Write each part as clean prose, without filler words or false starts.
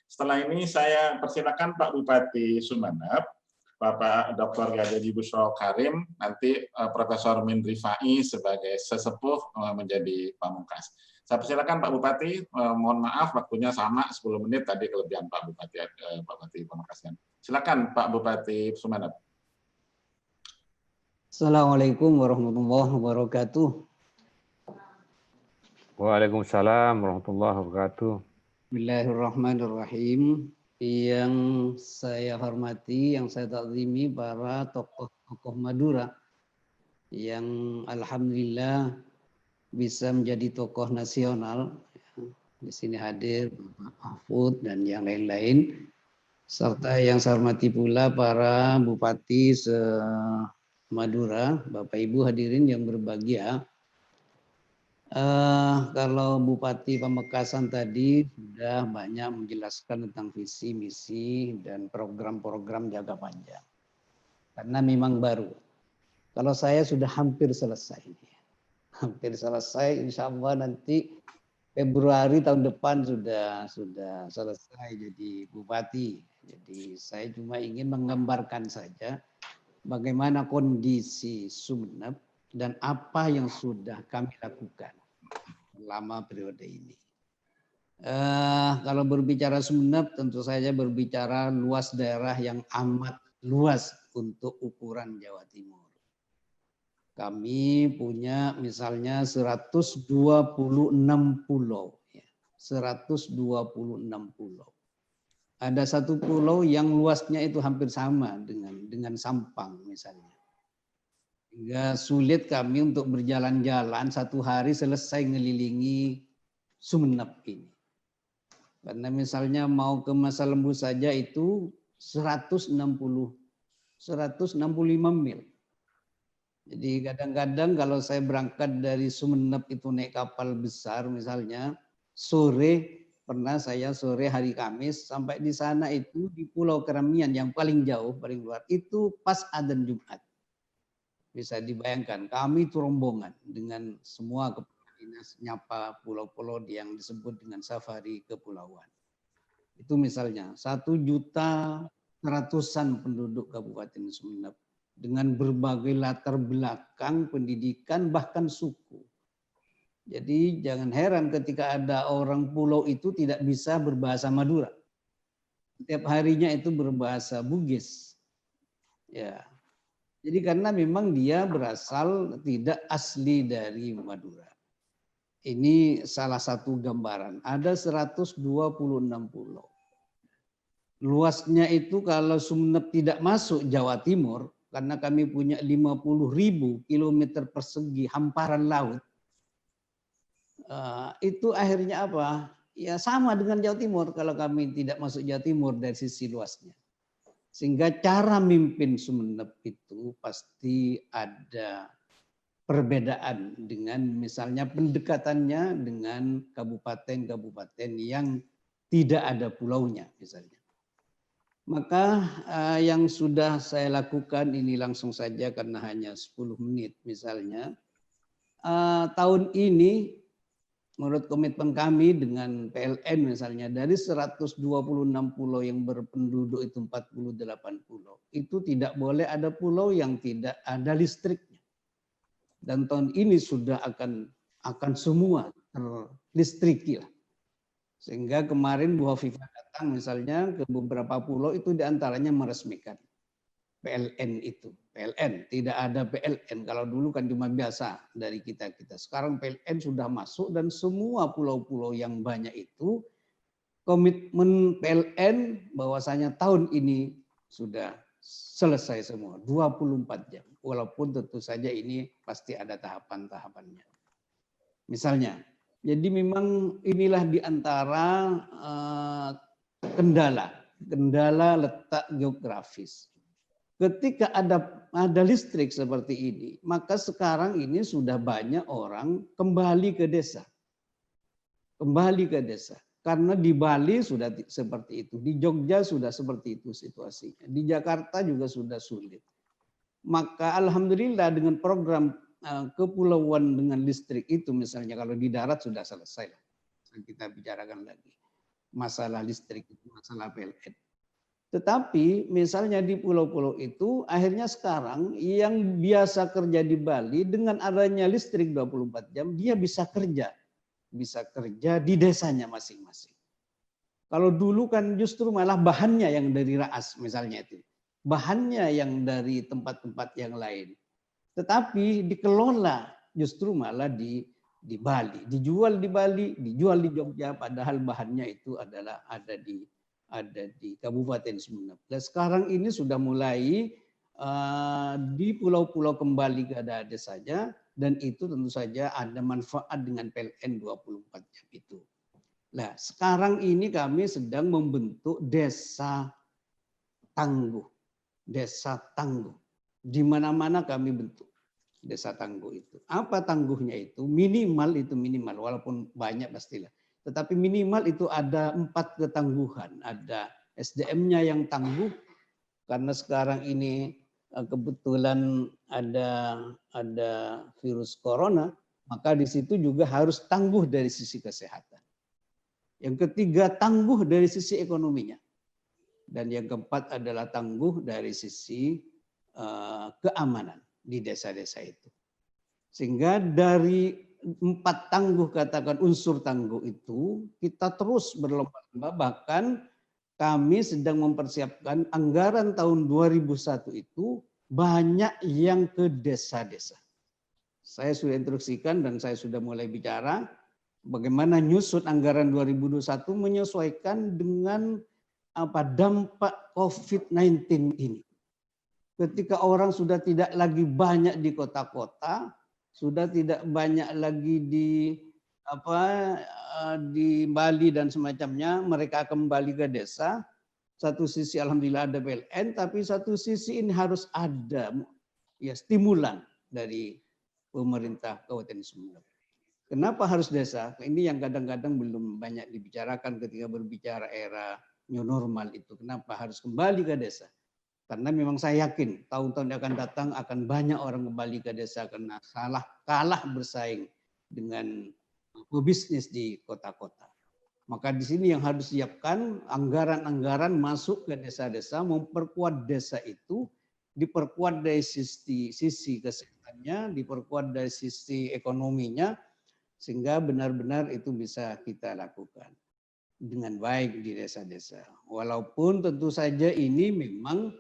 Setelah ini saya persilakan Pak Bupati Sumeneb, Bapak Dr. Gazaji Bushro Karim, nanti Profesor Min Rifai sebagai sesepuh menjadi pamungkas. Saya persilakan Pak Bupati, mohon maaf waktunya sama 10 menit tadi kelebihan Pak Bupati Pamekasan. Silakan Pak Bupati Sumeneb. Assalamualaikum warahmatullahi wabarakatuh. Waalaikumsalam warahmatullahi wabarakatuh. Bismillahirrahmanirrahim. Yang saya hormati, yang saya takzimi para tokoh-tokoh Madura yang alhamdulillah bisa menjadi tokoh nasional. Di sini hadir Bapak Mahfud dan yang lain-lain. Serta yang saya hormati pula para bupati se-Madura, Bapak Ibu hadirin yang berbahagia. Kalau Bupati Pamekasan tadi sudah banyak menjelaskan tentang visi, misi, dan program-program jangka panjang. Karena memang baru. Kalau saya sudah hampir selesai. Hampir selesai, insya Allah nanti Februari tahun depan sudah selesai jadi bupati. Jadi saya cuma ingin menggambarkan saja bagaimana kondisi Sumeneb dan apa yang sudah kami lakukan selama periode ini. Kalau berbicara Sumeneb tentu saja berbicara luas daerah yang amat luas untuk ukuran Jawa Timur. Kami punya misalnya 126 pulau. 126 pulau. Ada satu pulau yang luasnya itu hampir sama dengan Sampang misalnya. Hingga sulit kami untuk berjalan-jalan satu hari selesai ngelilingi Sumeneb ini. Karena misalnya mau ke Masa Lembu saja itu 165 mil. Jadi kadang-kadang kalau saya berangkat dari Sumeneb itu naik kapal besar misalnya, pernah saya sore hari Kamis sampai di sana itu di Pulau Keramian yang paling jauh, paling luar, itu pas adzan Jumat. Bisa dibayangkan kami itu rombongan dengan semua kepala dinas nyapa pulau-pulau yang disebut dengan safari kepulauan. Itu misalnya 1.100.000 penduduk Kabupaten Sumeneb. Dengan berbagai latar belakang pendidikan bahkan suku. Jadi jangan heran ketika ada orang pulau itu tidak bisa berbahasa Madura. Setiap harinya itu berbahasa Bugis. Ya. Jadi karena memang dia berasal tidak asli dari Madura. Ini salah satu gambaran. Ada 126 pulau. Luasnya itu kalau Sumeneb tidak masuk Jawa Timur, karena kami punya 50.000 kilometer persegi hamparan laut, itu akhirnya apa? Ya sama dengan Jawa Timur kalau kami tidak masuk Jawa Timur dari sisi luasnya. Sehingga cara mimpin Sumeneb itu pasti ada perbedaan dengan misalnya pendekatannya dengan kabupaten-kabupaten yang tidak ada pulaunya misalnya. Maka yang sudah saya lakukan ini langsung saja karena hanya 10 menit misalnya. Tahun ini menurut komitmen kami dengan PLN misalnya dari 126 pulau yang berpenduduk itu 48 pulau. Itu tidak boleh ada pulau yang tidak ada listriknya. Dan tahun ini sudah akan semua terlistriki lah. Sehingga kemarin Bu Hovifah datang misalnya ke beberapa pulau itu diantaranya meresmikan PLN itu. PLN, tidak ada PLN. Kalau dulu kan cuma biasa dari kita-kita. Sekarang PLN sudah masuk dan semua pulau-pulau yang banyak itu komitmen PLN bahwasanya tahun ini sudah selesai semua. 24 jam. Walaupun tentu saja ini pasti ada tahapan-tahapannya. Misalnya, jadi memang inilah di antara kendala letak geografis. Ketika ada listrik seperti ini, maka sekarang ini sudah banyak orang kembali ke desa. Kembali ke desa. Karena di Bali sudah seperti itu, di Jogja sudah seperti itu situasinya, di Jakarta juga sudah sulit. Maka alhamdulillah dengan program kepulauan dengan listrik itu misalnya kalau di darat sudah selesai lah. Kita bicarakan lagi. masalah listrik, masalah PLN. Tetapi misalnya di pulau-pulau itu akhirnya sekarang yang biasa kerja di Bali dengan adanya listrik 24 jam dia bisa kerja di desanya masing-masing. Kalau dulu kan justru malah bahannya yang dari Raas misalnya itu. Bahannya yang dari tempat-tempat yang lain. Tetapi dikelola justru malah di Bali, dijual di Bali, dijual di Jogja, padahal bahannya itu adalah ada di Kabupaten Sumeneb. Dan sekarang ini sudah mulai di pulau-pulau kembali ke ada saja, dan itu tentu saja ada manfaat dengan PLN 24 jam itu. Nah, sekarang ini kami sedang membentuk desa tangguh. Desa tangguh. Di mana-mana kami bentuk desa tangguh itu. Apa tangguhnya itu? Minimal, walaupun banyak pastilah. Tetapi minimal itu ada 4 ketangguhan. Ada SDM-nya yang tangguh, karena sekarang ini kebetulan ada virus corona, maka di situ juga harus tangguh dari sisi kesehatan. Yang ketiga, tangguh dari sisi ekonominya. Dan yang keempat adalah tangguh dari sisi keamanan di desa-desa itu. Sehingga dari 4 tangguh, katakan unsur tangguh itu, kita terus berlomba-lomba, bahkan kami sedang mempersiapkan anggaran tahun 2001 itu banyak yang ke desa-desa. Saya sudah instruksikan dan saya sudah mulai bicara bagaimana nyusut anggaran 2021 menyesuaikan dengan dampak COVID-19 ini. Ketika orang sudah tidak lagi banyak di kota-kota, sudah tidak banyak lagi di Bali dan semacamnya, mereka kembali ke desa. Satu sisi alhamdulillah ada PLN, tapi satu sisi ini harus ada stimulan dari pemerintah Kabupaten Sumeneb. Kenapa harus desa? Ini yang kadang-kadang belum banyak dibicarakan ketika berbicara era new normal itu. Kenapa harus kembali ke desa? Karena memang saya yakin tahun-tahun yang akan datang akan banyak orang kembali ke desa karena kalah bersaing dengan pebisnis di kota-kota. Maka di sini yang harus disiapkan anggaran-anggaran masuk ke desa-desa, memperkuat desa itu, diperkuat dari sisi kesehatannya, diperkuat dari sisi ekonominya, sehingga benar-benar itu bisa kita lakukan dengan baik di desa-desa. Walaupun tentu saja ini memang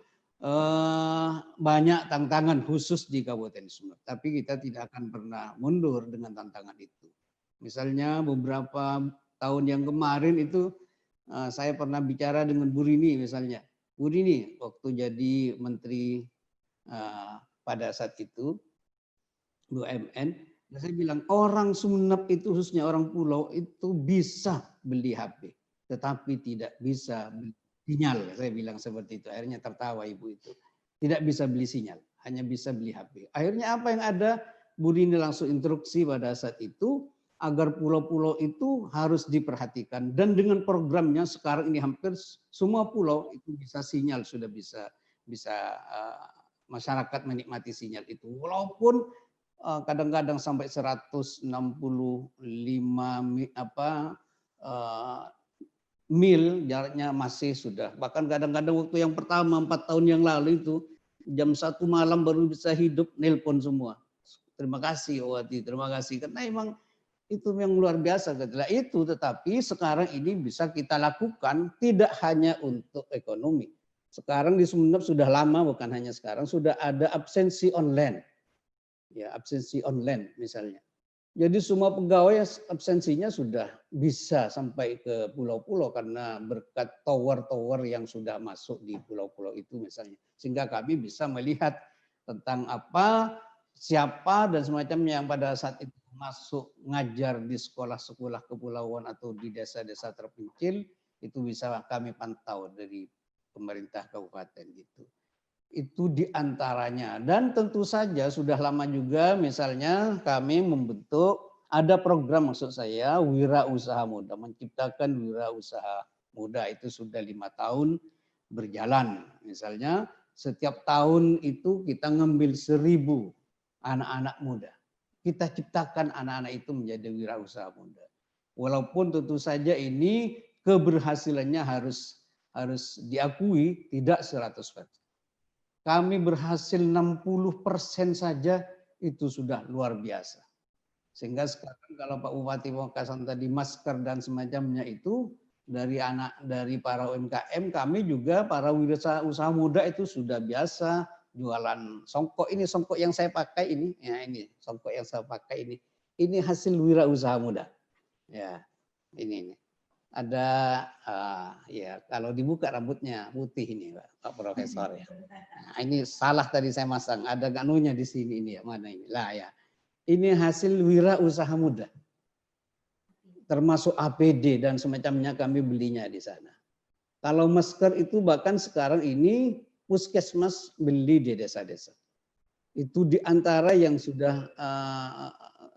banyak tantangan khusus di Kabupaten Sumeneb, tapi kita tidak akan pernah mundur dengan tantangan itu. Misalnya beberapa tahun yang kemarin itu saya pernah bicara dengan Bu Rini misalnya. Bu Rini waktu jadi menteri pada saat itu, BUMN, saya bilang orang Sumeneb itu khususnya orang pulau itu bisa beli HP, tetapi tidak bisa beli sinyal. Saya bilang seperti itu. Akhirnya tertawa ibu itu. Tidak bisa beli sinyal, hanya bisa beli HP. Akhirnya apa yang ada? Bu Rini langsung instruksi pada saat itu agar pulau-pulau itu harus diperhatikan. Dan dengan programnya sekarang ini hampir semua pulau itu bisa sinyal, sudah bisa masyarakat menikmati sinyal itu. Walaupun kadang-kadang sampai 165 mil jaraknya masih sudah. Bahkan kadang-kadang waktu yang pertama 4 tahun yang lalu itu jam 1 malam baru bisa hidup, nelpon semua. Terima kasih Wati, terima kasih. Karena emang itu yang luar biasa. Itu tetapi sekarang ini bisa kita lakukan tidak hanya untuk ekonomi. Sekarang di Sumeneb sudah lama, bukan hanya sekarang, sudah ada absensi online. Ya, absensi online misalnya. Jadi semua pegawai absensinya sudah bisa sampai ke pulau-pulau karena berkat tower-tower yang sudah masuk di pulau-pulau itu misalnya. Sehingga kami bisa melihat tentang siapa dan semacamnya yang pada saat itu masuk ngajar di sekolah-sekolah kepulauan atau di desa-desa terpencil, itu bisa kami pantau dari pemerintah kabupaten gitu. Itu diantaranya. Dan tentu saja sudah lama juga misalnya kami membentuk, ada program maksud saya, wirausaha muda, menciptakan wirausaha muda itu sudah 5 tahun berjalan. Misalnya setiap tahun itu kita ngambil 1.000 anak-anak muda. Kita ciptakan anak-anak itu menjadi wirausaha muda. Walaupun tentu saja ini keberhasilannya harus diakui tidak 100%. Kami berhasil 60% saja itu sudah luar biasa. Sehingga sekarang kalau Pak Bupati Pamekasan tadi masker dan semacamnya itu dari para UMKM, kami juga para wirausaha muda itu sudah biasa jualan songkok. Ini songkok yang saya pakai ini, ya ini songkok yang saya pakai ini hasil wirausaha muda. Ya, ini. Ada ya kalau dibuka rambutnya putih ini Pak Profesor ya. Nah, ini salah tadi saya masang, ada ganunya di sini ini ya, mana ini lah ya. Ini hasil wirausaha muda. Termasuk APD dan semacamnya kami belinya di sana. Kalau masker itu bahkan sekarang ini puskesmas beli di desa-desa. Itu di antara yang sudah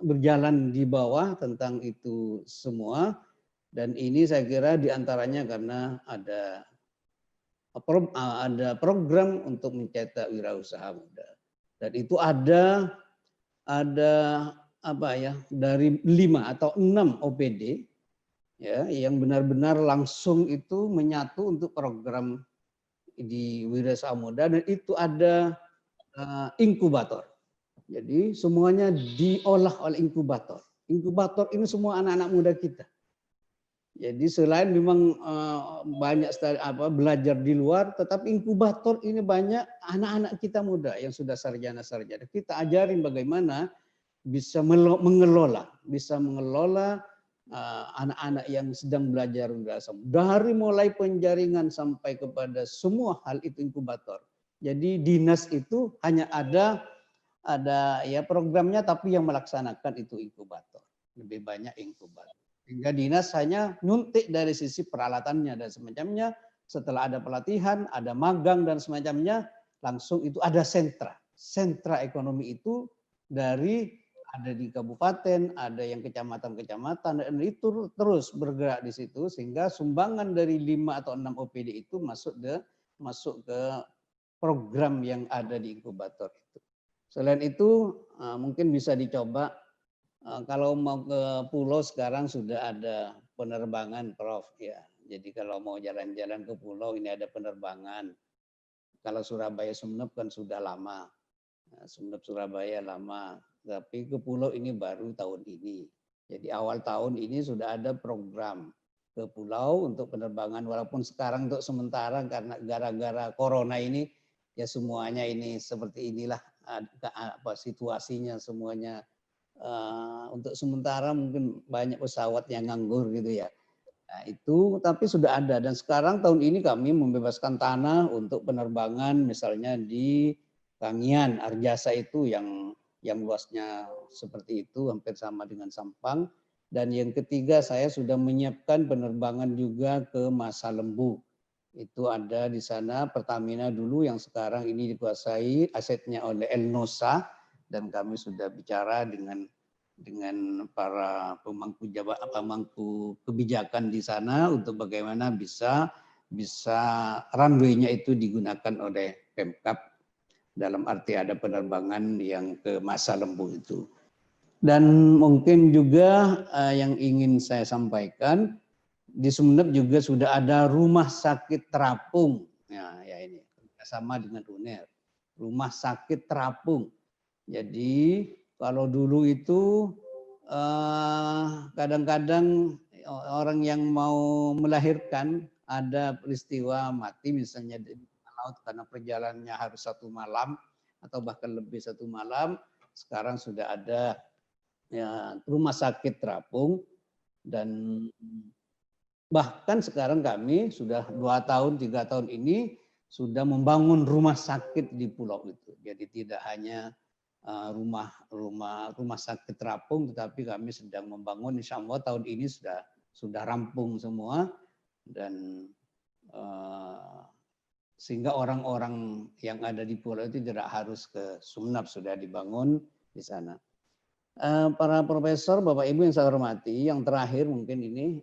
berjalan di bawah tentang itu semua. Dan ini saya kira diantaranya karena ada program untuk mencetak wirausaha muda. Dan itu ada apa ya, dari 5 atau 6 OPD ya yang benar-benar langsung itu menyatu untuk program di wirausaha muda, dan itu ada inkubator. Jadi semuanya diolah oleh inkubator. Inkubator ini semua anak-anak muda kita. Jadi selain memang banyak belajar di luar, tetapi inkubator ini banyak anak-anak kita muda yang sudah sarjana-sarjana. Kita ajarin bagaimana bisa mengelola anak-anak yang sedang belajar dari mulai penjaringan sampai kepada semua hal itu inkubator. Jadi dinas itu hanya ada ya programnya, tapi yang melaksanakan itu inkubator. Lebih banyak inkubator. Sehingga dinas hanya nyuntik dari sisi peralatannya dan semacamnya. Setelah ada pelatihan, ada magang dan semacamnya, langsung itu ada sentra. Sentra ekonomi itu ada di kabupaten, ada yang kecamatan-kecamatan, dan itu terus bergerak di situ sehingga sumbangan dari 5 atau 6 OPD itu masuk ke program yang ada di inkubator itu. Selain itu mungkin bisa dicoba. Kalau mau ke pulau sekarang sudah ada penerbangan, Prof. Ya, jadi kalau mau jalan-jalan ke pulau ini ada penerbangan. Kalau Surabaya Sumeneb kan sudah lama, Sumeneb Surabaya lama, tapi ke pulau ini baru tahun ini. Jadi awal tahun ini sudah ada program ke pulau untuk penerbangan. Walaupun sekarang untuk sementara karena gara-gara corona ini ya semuanya ini seperti inilah situasinya semuanya. Untuk sementara mungkin banyak pesawat yang nganggur gitu ya. Nah, itu tapi sudah ada, dan sekarang tahun ini kami membebaskan tanah untuk penerbangan misalnya di Kangian, Arjasa itu yang luasnya seperti itu hampir sama dengan Sampang. Dan yang ketiga saya sudah menyiapkan penerbangan juga ke Masa Lembu. Itu ada di sana Pertamina dulu yang sekarang ini dikuasai asetnya oleh Elnosa. Dan kami sudah bicara dengan para pemangku kebijakan di sana untuk bagaimana bisa runway-nya itu digunakan oleh Pemkab dalam arti ada penerbangan yang ke Masa Lembu itu. Dan mungkin juga yang ingin saya sampaikan, di Sumeneb juga sudah ada rumah sakit terapung. Ya ini sama dengan UNER. Rumah sakit terapung. Jadi kalau dulu itu kadang-kadang orang yang mau melahirkan ada peristiwa mati misalnya di laut karena perjalanannya harus 1 malam atau bahkan lebih 1 malam. Sekarang sudah ada ya, rumah sakit terapung, dan bahkan sekarang kami sudah 2 tahun 3 tahun ini sudah membangun rumah sakit di pulau itu. Jadi tidak hanya rumah sakit terapung, tetapi kami sedang membangun, insya Allah tahun ini sudah rampung semua, dan sehingga orang-orang yang ada di pulau itu tidak harus ke Sumeneb, sudah dibangun di sana. Para profesor, Bapak Ibu yang saya hormati, yang terakhir mungkin ini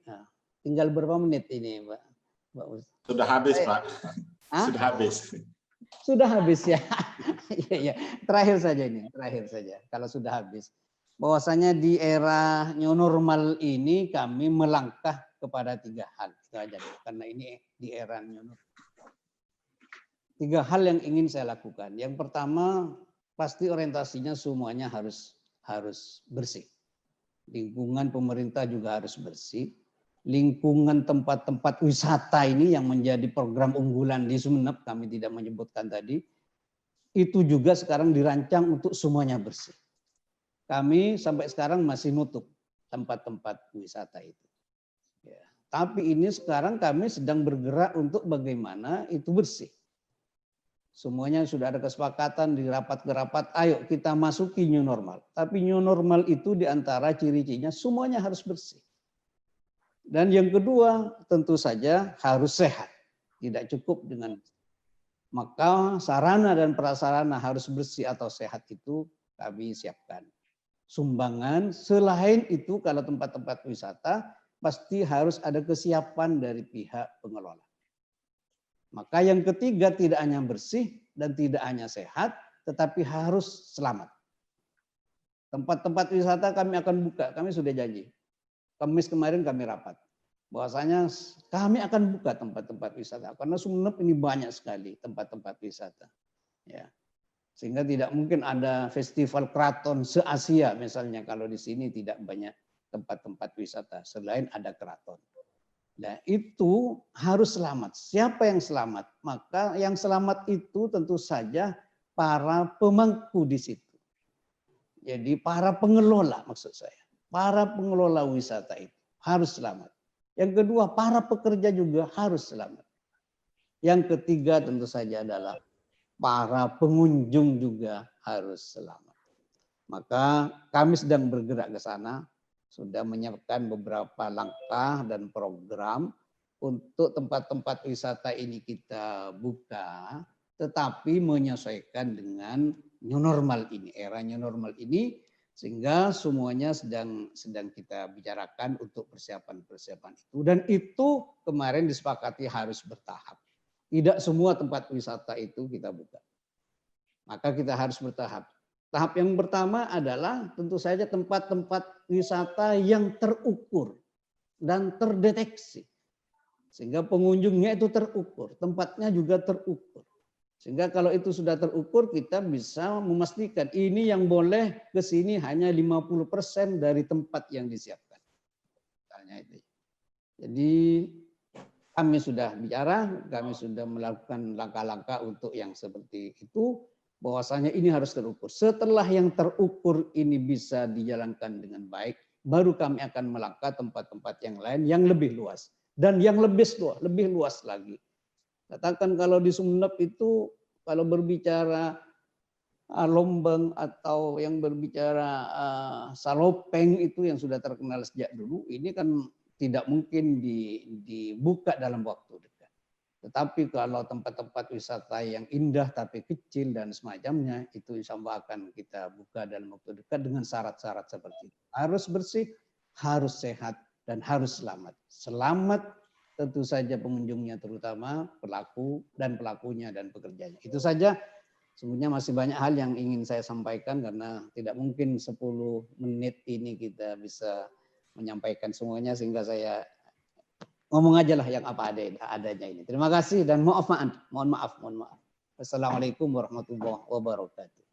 tinggal berapa menit ini, Mbak? Sudah habis, Pak. Sudah habis. Sudah habis ya. Ya, terakhir saja. Kalau sudah habis, bahwasanya di era new normal ini kami melangkah kepada 3 hal. Itu aja dulu, karena ini di era new normal. 3 hal yang ingin saya lakukan. Yang pertama, pasti orientasinya semuanya harus bersih. Lingkungan pemerintah juga harus bersih. Lingkungan tempat-tempat wisata ini yang menjadi program unggulan di Sumeneb, kami tidak menyebutkan tadi, itu juga sekarang dirancang untuk semuanya bersih. Kami sampai sekarang masih nutup tempat-tempat wisata itu. Ya. Tapi ini sekarang kami sedang bergerak untuk bagaimana itu bersih. Semuanya sudah ada kesepakatan di rapat ke rapat, ayo kita masuki new normal. Tapi new normal itu diantara ciri-cirinya semuanya harus bersih. Dan yang kedua tentu saja harus sehat. Tidak cukup dengan, maka sarana dan prasarana harus bersih atau sehat itu kami siapkan. Sumbangan, selain itu kalau tempat-tempat wisata pasti harus ada kesiapan dari pihak pengelola. Maka yang ketiga tidak hanya bersih dan tidak hanya sehat, tetapi harus selamat. Tempat-tempat wisata kami akan buka, kami sudah janji. Kamis kemarin kami rapat. Bahwasanya kami akan buka tempat-tempat wisata. Karena Sumeneb ini banyak sekali tempat-tempat wisata. Ya. Sehingga tidak mungkin ada festival keraton se-Asia misalnya kalau di sini tidak banyak tempat-tempat wisata selain ada keraton. Nah, itu harus selamat. Siapa yang selamat? Maka yang selamat itu tentu saja para pemangku di situ. Jadi para pengelola maksud saya. Para pengelola wisata itu harus selamat. Yang kedua, para pekerja juga harus selamat. Yang ketiga tentu saja adalah para pengunjung juga harus selamat. Maka kami sedang bergerak ke sana, sudah menyiapkan beberapa langkah dan program untuk tempat-tempat wisata ini kita buka, tetapi menyesuaikan dengan new normal ini, era new normal ini, sehingga semuanya sedang kita bicarakan untuk persiapan-persiapan itu. Dan itu kemarin disepakati harus bertahap. Tidak semua tempat wisata itu kita buka. Maka kita harus bertahap. Tahap yang pertama adalah tentu saja tempat-tempat wisata yang terukur dan terdeteksi. Sehingga pengunjungnya itu terukur, tempatnya juga terukur. Sehingga kalau itu sudah terukur kita bisa memastikan ini yang boleh ke sini hanya 50% dari tempat yang disiapkan. Misalnya itu. Jadi kami sudah bicara, kami sudah melakukan langkah-langkah untuk yang seperti itu, bahwasanya ini harus terukur. Setelah yang terukur ini bisa dijalankan dengan baik, baru kami akan melangkah tempat-tempat yang lain yang lebih luas. Dan yang lebih luas lagi. Katakan kalau di Sumeneb itu, kalau berbicara Lombeng atau yang berbicara Salopeng itu yang sudah terkenal sejak dulu, ini kan tidak mungkin dibuka dalam waktu dekat. Tetapi kalau tempat-tempat wisata yang indah tapi kecil dan semacamnya, itu insya Allah akan kita buka dalam waktu dekat dengan syarat-syarat seperti itu. Harus bersih, harus sehat, dan harus selamat. Selamat tentu saja pengunjungnya, terutama pelaku dan pelakunya dan pekerjanya. Itu saja. Sebenarnya masih banyak hal yang ingin saya sampaikan karena tidak mungkin 10 menit ini kita bisa menyampaikan semuanya, sehingga saya ngomong aja lah yang apa adanya ini. Terima kasih dan mohon maaf. Wassalamualaikum warahmatullahi wabarakatuh.